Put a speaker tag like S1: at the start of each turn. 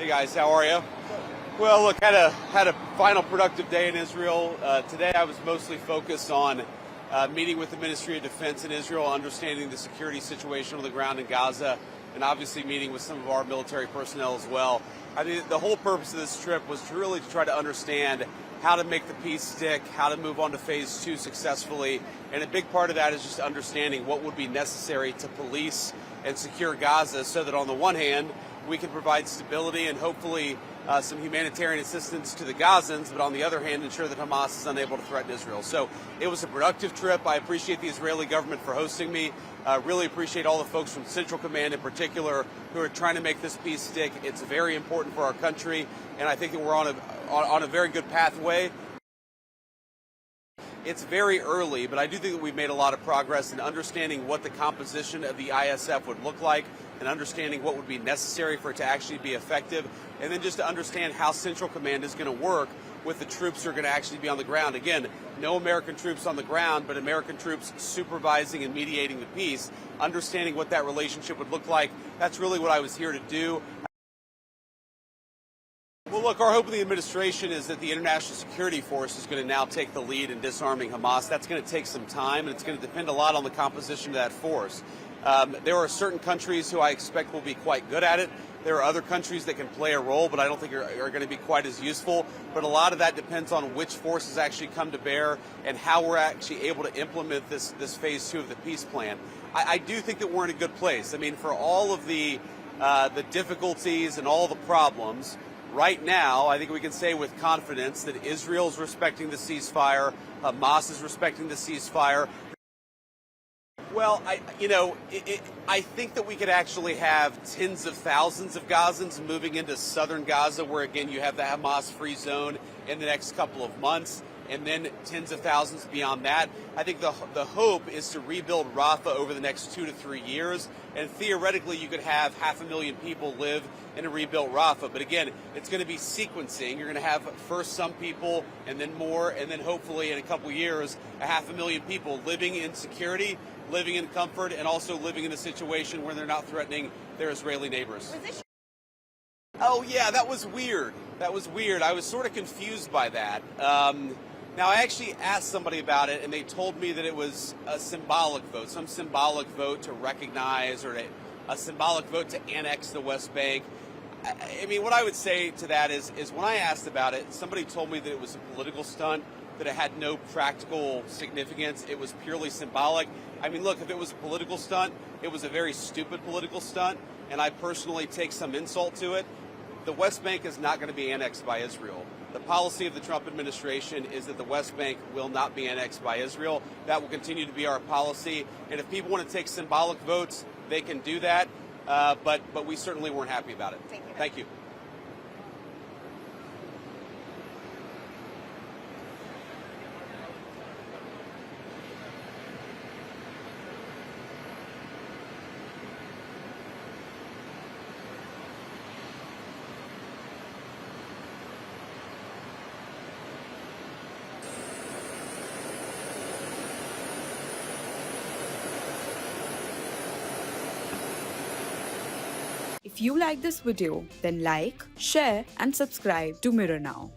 S1: Hey guys, how are you? Well, look, had a final productive day in Israel. Today I was mostly focused on meeting with the Ministry of Defense in Israel, understanding the security situation on the ground in Gaza, and obviously meeting with some of our military personnel as well. I mean, the whole purpose of this trip was to really try to understand how to make the peace stick, how to move on to phase 2 successfully, and a big part of that is just understanding what would be necessary to police and secure Gaza so that on the one hand, we can provide stability and hopefully some humanitarian assistance to the Gazans, but on the other hand, ensure that Hamas is unable to threaten Israel. So it was a productive trip. I appreciate the Israeli government for hosting me. Really appreciate all the folks from Central Command in particular who are trying to make this peace stick. It's very important for our country, and I think that we're on a very good pathway. It's very early, but I do think that we've made a lot of progress in understanding what the composition of the ISF would look like and understanding what would be necessary for it to actually be effective, and then just to understand how Central Command is going to work with the troops who are going to actually be on the ground. Again, no American troops on the ground, but American troops supervising and mediating the peace, understanding what that relationship would look like. That's really what I was here to do. Well, look, our hope of the administration is that the international security force is going to now take the lead in disarming Hamas. That's going to take some time, and it's going to depend a lot on the composition of that force. There are certain countries who I expect will be quite good at it. There are other countries that can play a role, but I don't think are going to be quite as useful. But a lot of that depends on which forces actually come to bear and how we're actually able to implement this phase 2 of the peace plan. I do think that we're in a good place. I mean, for all of the difficulties and all the problems, right now, I think we can say with confidence that Israel is respecting the ceasefire, Hamas is respecting the ceasefire. Well, I think that we could actually have tens of thousands of Gazans moving into southern Gaza, where, again, you have the Hamas-free zone in the next couple of months, and then tens of thousands beyond that. I think the hope is to rebuild Rafah over the next 2 to 3 years, and theoretically you could have 500,000 people live in a rebuilt Rafah. But again, it's going to be sequencing. You're going to have first some people, and then more, and then hopefully in a couple years, 500,000 people living in security, living in comfort, and also living in a situation where they're not threatening their Israeli neighbors. Oh, yeah, that was weird. I was sort of confused by that. Now, I actually asked somebody about it, and they told me that it was a symbolic vote, some symbolic vote to recognize or a symbolic vote to annex the West Bank. I mean, what I would say to that is when I asked about it, somebody told me that it was a political stunt, that it had no practical significance. It was purely symbolic. I mean, look, if it was a political stunt, it was a very stupid political stunt, and I personally take some insult to it. The West Bank is not going to be annexed by Israel. The policy of the Trump administration is that the West Bank will not be annexed by Israel. That will continue to be our policy. And if people want to take symbolic votes, they can do that. But we certainly weren't happy about it. Thank you.
S2: If you like this video, then like, share and subscribe to Mirror Now.